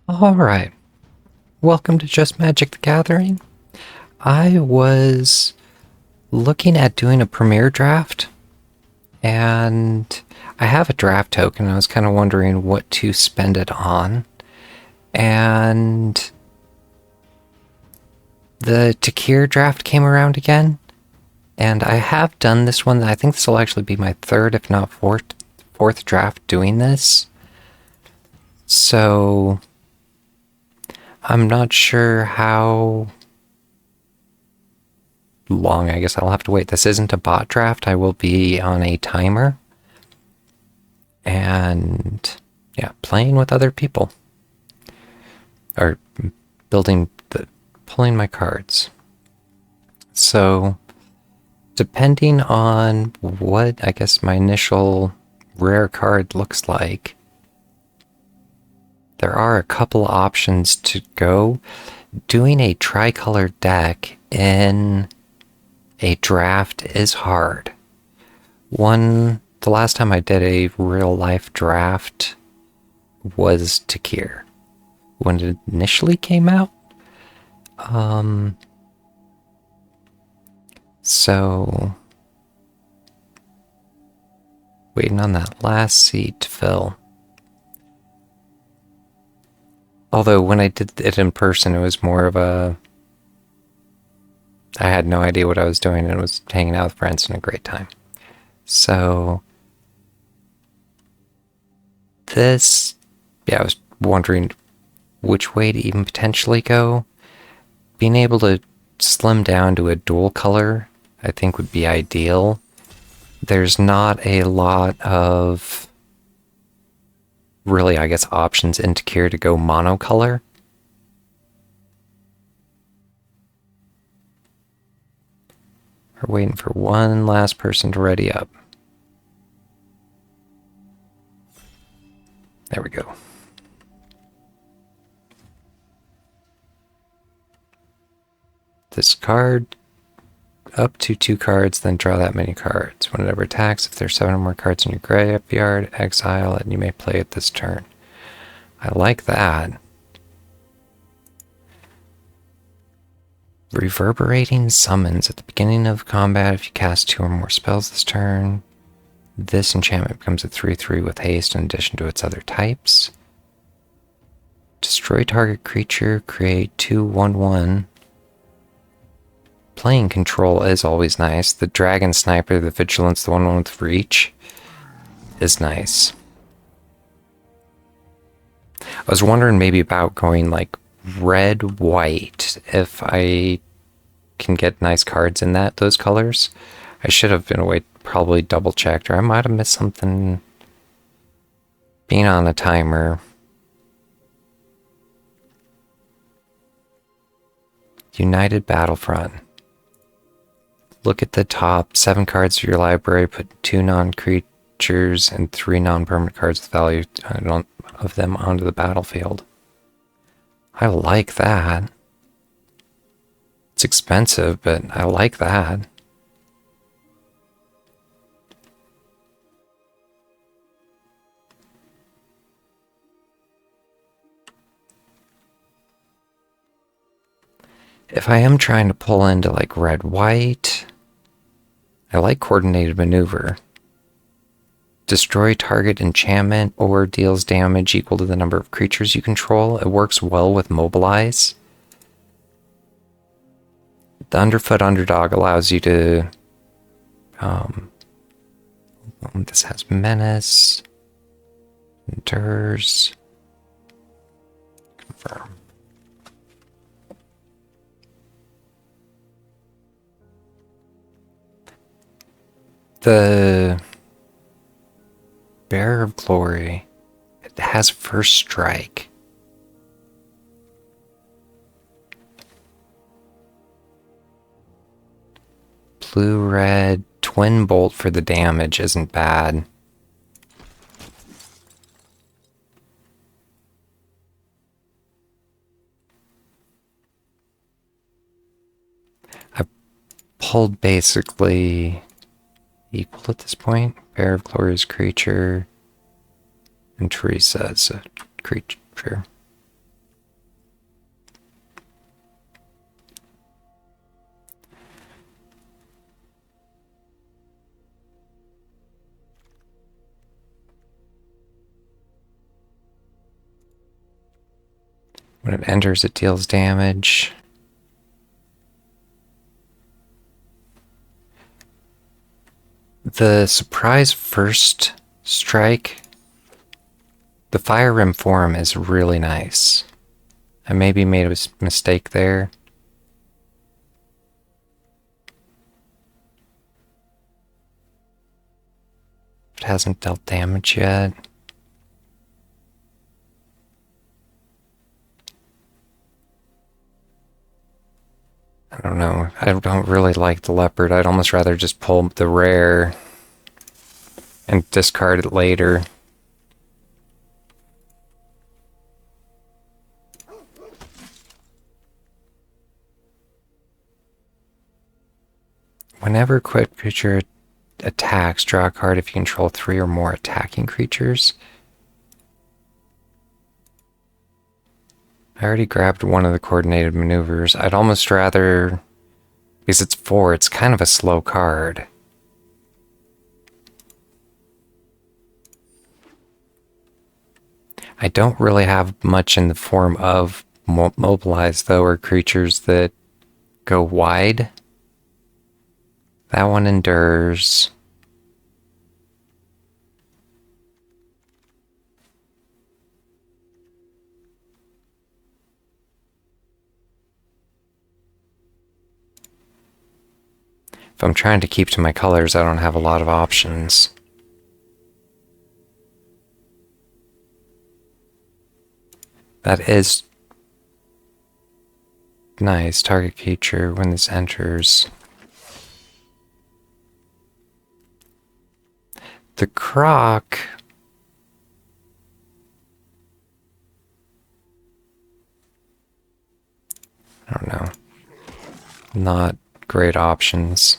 Alright, welcome to Just Magic the Gathering. I was looking at doing a premiere draft, and I have a draft token. I was kind of wondering what to spend it on. And the Tarkir draft came around again, and I have done this one. I think this will actually be my third, if not fourth draft doing this. So I'm not sure how long. I guess I'll have to wait. This isn't a bot draft. I will be on a timer and yeah, playing with other people or pulling my cards. So depending on what I guess my initial rare card looks like, there are a couple options to go. Doing a tricolor deck in a draft is hard. The last time I did a real life draft was Tarkir when it initially came out. So waiting on that last seat to fill. Although when I did it in person, it was more of I had no idea what I was doing and was hanging out with friends and a great time. So I was wondering which way to even potentially go. Being able to slim down to a dual color, I think would be ideal. There's not a lot of really, I guess, options in Tarkir to go monocolor. We're waiting for one last person to ready up. There we go. Discard up to 2 cards, then draw that many cards. When it ever attacks, if there's 7 or more cards in your graveyard, exile it, and you may play it this turn. I like that. Reverberating summons. At the beginning of combat, if you cast 2 or more spells this turn, this enchantment becomes a 3/3 with haste in addition to its other types. Destroy target creature, create 2/1/1. Playing control is always nice. The Dragon Sniper, the Vigilance, the 1/1 with Reach is nice. I was wondering maybe about going like red-white if I can get nice cards in those colors. I should have been away, probably double-checked, or I might have missed something being on a timer. United Battlefront. Look at the top 7 cards of your library, put 2 non-creatures and 3 non-permanent cards with value of them onto the battlefield. I like that. It's expensive, but I like that. If I am trying to pull into like red-white, I like Coordinated Maneuver. Destroy target enchantment or deals damage equal to the number of creatures you control. It works well with Mobilize. The Underfoot Underdog allows you to... this has Menace. Endures. Confirm. The Bearer of Glory, it has first strike. Blue-red, twin bolt for the damage isn't bad. I've pulled basically equal at this point. Bear of Glory's creature. And Teresa is a creature. When it enters, it deals damage. The surprise first strike, the Fire Rim form is really nice. I maybe made a mistake there. It hasn't dealt damage yet. I don't know. I don't really like the leopard. I'd almost rather just pull the rare and discard it later. Whenever quick creature attacks, draw a card if you control 3 or more attacking creatures. I already grabbed one of the coordinated maneuvers. I'd almost rather, because it's 4, it's kind of a slow card. I don't really have much in the form of mobilize, though, or creatures that go wide. That one endures. If I'm trying to keep to my colors, I don't have a lot of options. That is nice. Target creature when this enters. The croc. I don't know. Not great options.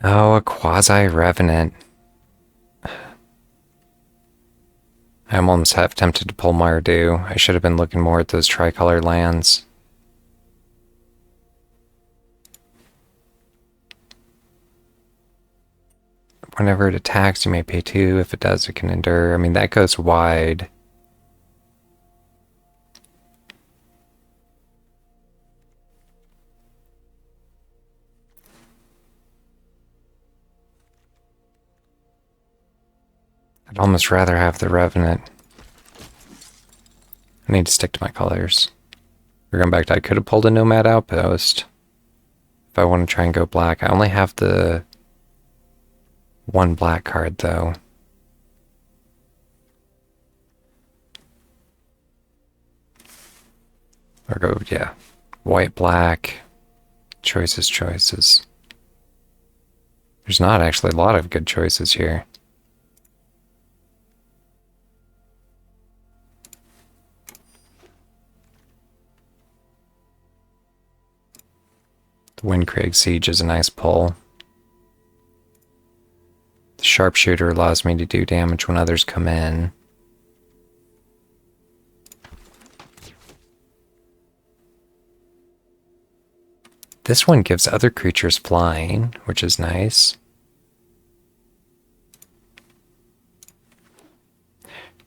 Oh, a quasi-revenant. I'm almost half tempted to pull Mardu. I should have been looking more at those tricolor lands. Whenever it attacks, you may pay 2. If it does, it can endure. I mean, that goes wide. I'd almost rather have the Revenant. I need to stick to my colors. We're going back to, I could have pulled a Nomad Outpost. If I want to try and go black. I only have the 1 black card, though. Or go, yeah. White, black. Choices, choices. There's not actually a lot of good choices here. The Windcrag Siege is a nice pull. The Sharpshooter allows me to do damage when others come in. This one gives other creatures flying, which is nice.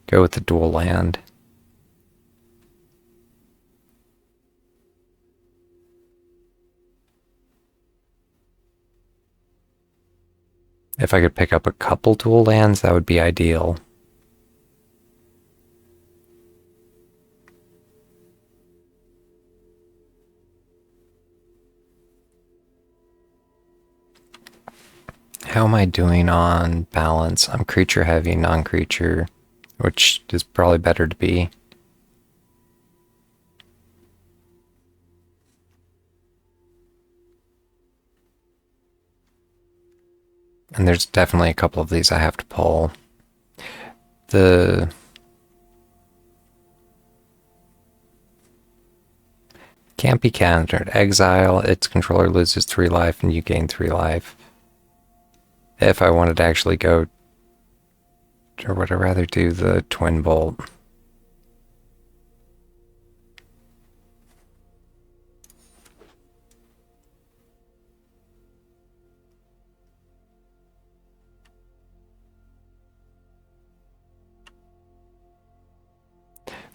Go with the dual land. If I could pick up a couple dual lands, that would be ideal. How am I doing on balance? I'm creature heavy, non-creature, which is probably better to be. And there's definitely a couple of these I have to pull. The can't be countered. Exile, its controller loses 3 life and you gain 3 life. If I wanted to actually go, or would I rather do the Twin Bolt?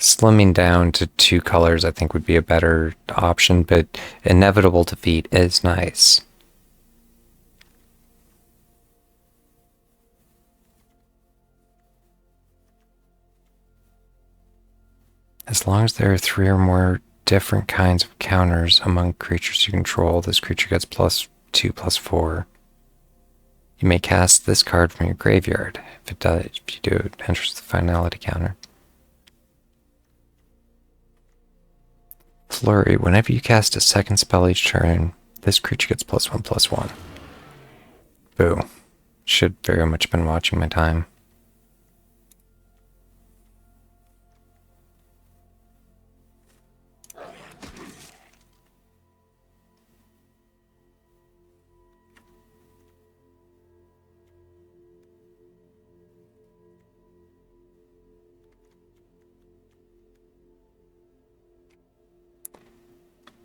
Slimming down to 2 colors I think would be a better option, but inevitable defeat is nice. As long as there are 3 or more different kinds of counters among creatures you control, this creature gets +2/+4. You may cast this card from your graveyard. If you do, it enters the finality counter. Flurry. Whenever you cast a second spell each turn, this creature gets +1/+1. Boo. Should very much have been watching my time.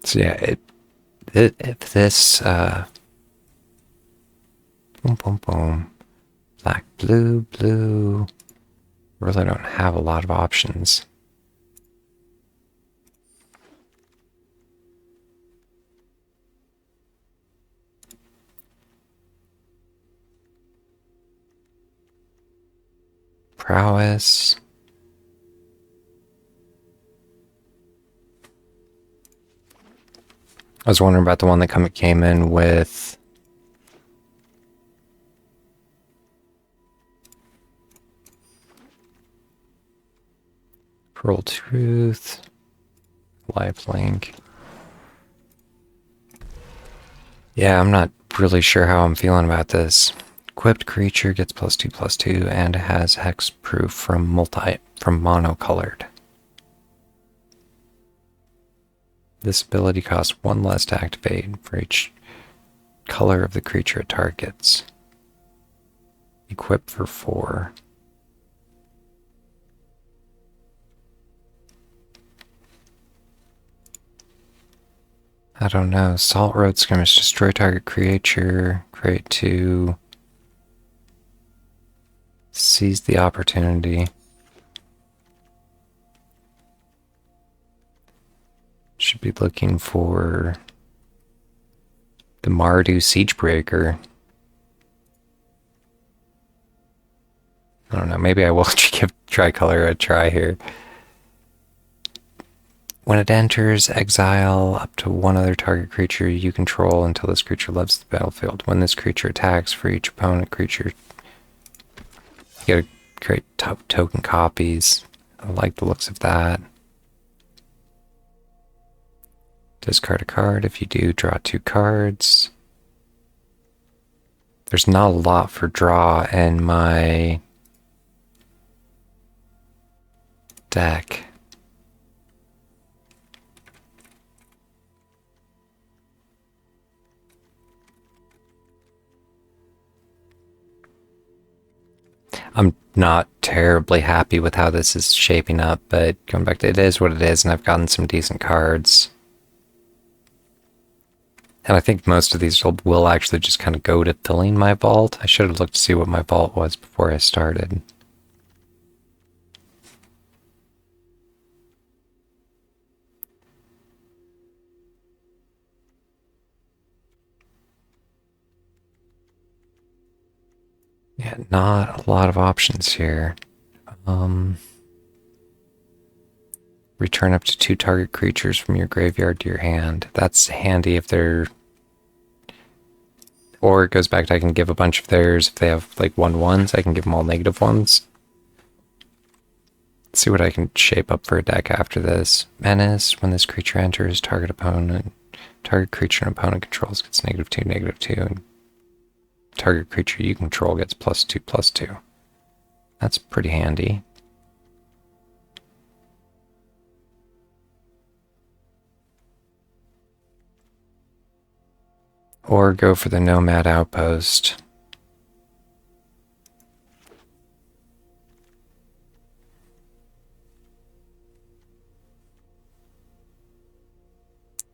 So yeah, if this boom boom boom, black blue blue, really don't have a lot of options. Prowess. I was wondering about the one that came in with Pearl Truth, Lifelink. Yeah, I'm not really sure how I'm feeling about this. Equipped creature gets +2/+2 and has hexproof from monocolored. This ability costs 1 less to activate for each color of the creature it targets. Equip for 4. I don't know. Salt Road Skirmish. Destroy target creature. Create 2. Seize the opportunity. Should be looking for the Mardu Siegebreaker. I don't know. Maybe I will give Tricolor a try here. When it enters, exile up to 1 other target creature you control until this creature leaves the battlefield. When this creature attacks, for each opponent creature, you get to create token copies. I like the looks of that. Discard a card. If you do, draw 2 cards. There's not a lot for draw in my deck. I'm not terribly happy with how this is shaping up, but going back to it is what it is, and I've gotten some decent cards. And I think most of these will actually just kind of go to filling my vault. I should have looked to see what my vault was before I started. Yeah, not a lot of options here. Return up to 2 target creatures from your graveyard to your hand. That's handy if they're... Or it goes back to I can give a bunch of theirs. If they have like 1/1s, I can give them all -1s. Let's see what I can shape up for a deck after this. Menace. When this creature enters, target creature and opponent controls gets -2, -2, and target creature you control gets +2/+2. That's pretty handy. Or go for the Nomad Outpost.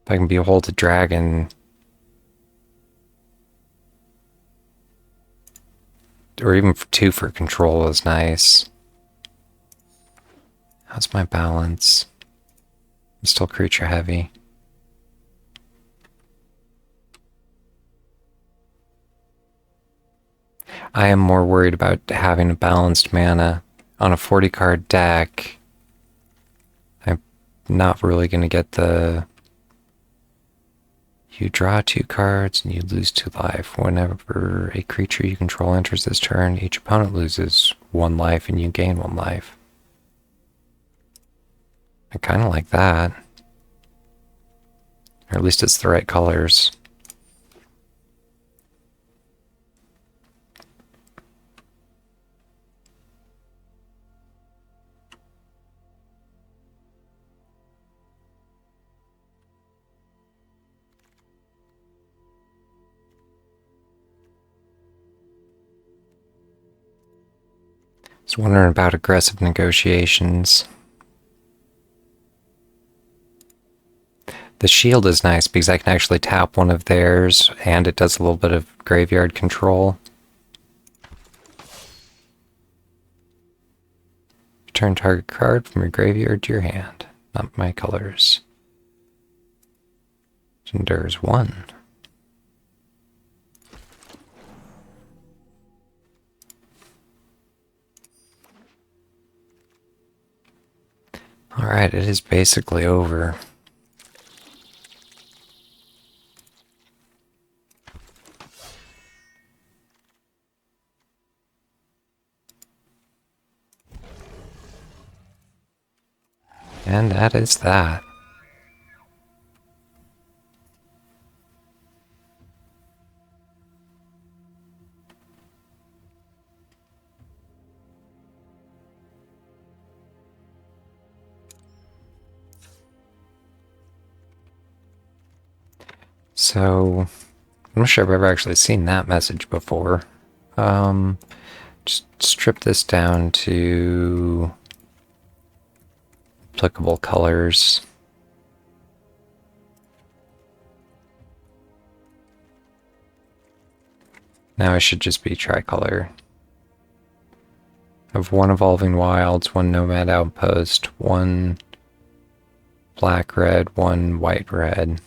If I can behold a dragon, or even 2 for control is nice. How's my balance? I'm still creature heavy. I am more worried about having a balanced mana. On a 40 card deck, I'm not really going to get the... You draw 2 cards and you lose 2 life. Whenever a creature you control enters this turn, each opponent loses 1 life and you gain 1 life. I kind of like that. Or at least it's the right colors. I was wondering about aggressive negotiations. The shield is nice because I can actually tap one of theirs and it does a little bit of graveyard control. Return target card from your graveyard to your hand. Not my colors. It endures 1. Alright, it is basically over. And that is that. So, I'm not sure if I've ever actually seen that message before. Just strip this down to applicable colors. Now I should just be tricolor. I have 1 Evolving Wilds, 1 Nomad Outpost, 1 black-red, 1 white-red.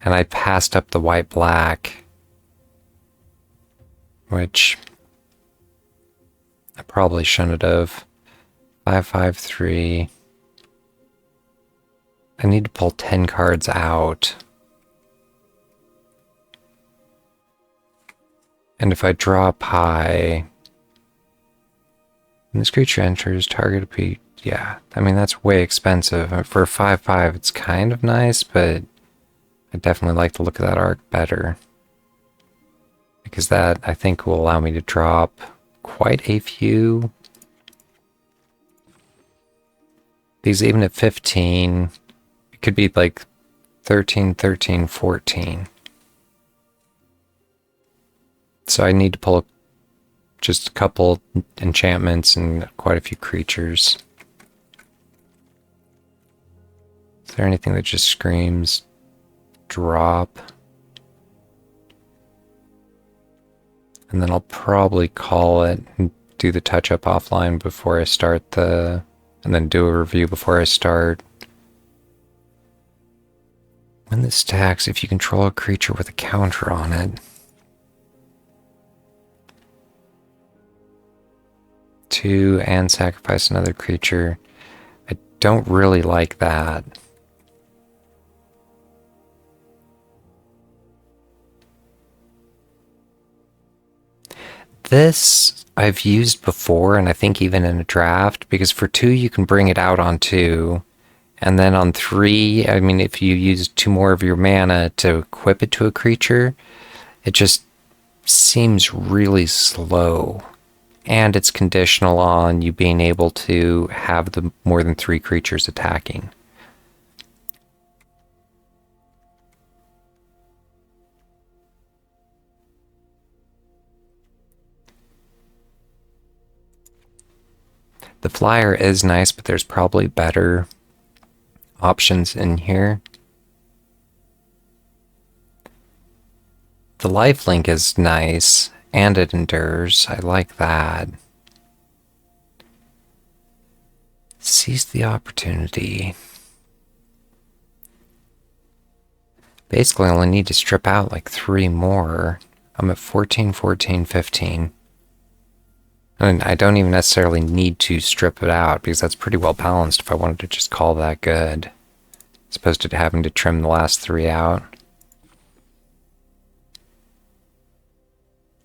And I passed up the white-black, which I probably shouldn't have. 5-5-3. I need to pull 10 cards out. And if I draw pie, and this creature enters, target a yeah, I mean, that's way expensive. For a 5-5, it's kind of nice, but I definitely like the look of that art better. Because that, I think, will allow me to drop quite a few. These, even at 15, it could be like 13, 13, 14. So I need to pull just a couple enchantments and quite a few creatures. Is there anything that just screams drop? And then I'll probably call it and do the touch-up offline before I start the... and then do a review before I start. When this stacks, if you control a creature with a counter on it, 2 and sacrifice another creature. I don't really like that. This I've used before, and I think even in a draft, because for 2 you can bring it out on 2, and then on 3, I mean, if you use 2 more of your mana to equip it to a creature, it just seems really slow. And it's conditional on you being able to have the more than 3 creatures attacking. The flyer is nice, but there's probably better options in here. The lifelink is nice, and it endures. I like that. Seize the opportunity. Basically, I only need to strip out like 3 more. I'm at 14, 14, 15. And I don't even necessarily need to strip it out because that's pretty well balanced if I wanted to just call that good. As opposed to having to trim the last 3 out.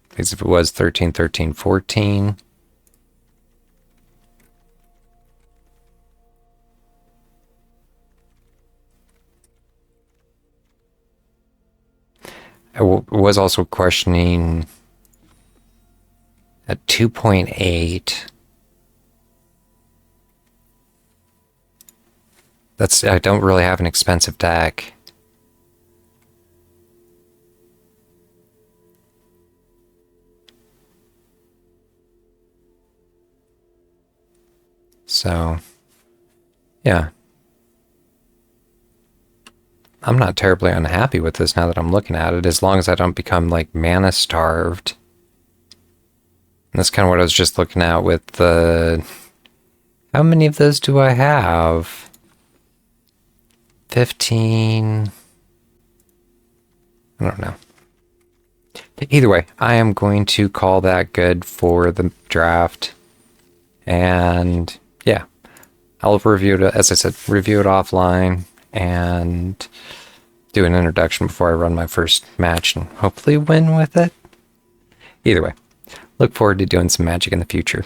Because if it was 13, 13, 14... I was also questioning at 2.8. I don't really have an expensive deck. So, yeah. I'm not terribly unhappy with this now that I'm looking at it, as long as I don't become, like, mana starved. And that's kind of what I was just looking at with the... How many of those do I have? 15... I don't know. Either way, I am going to call that good for the draft. And, yeah. I'll review it, as I said, review it offline and do an introduction before I run my first match and hopefully win with it. Either way, look forward to doing some Magic in the future.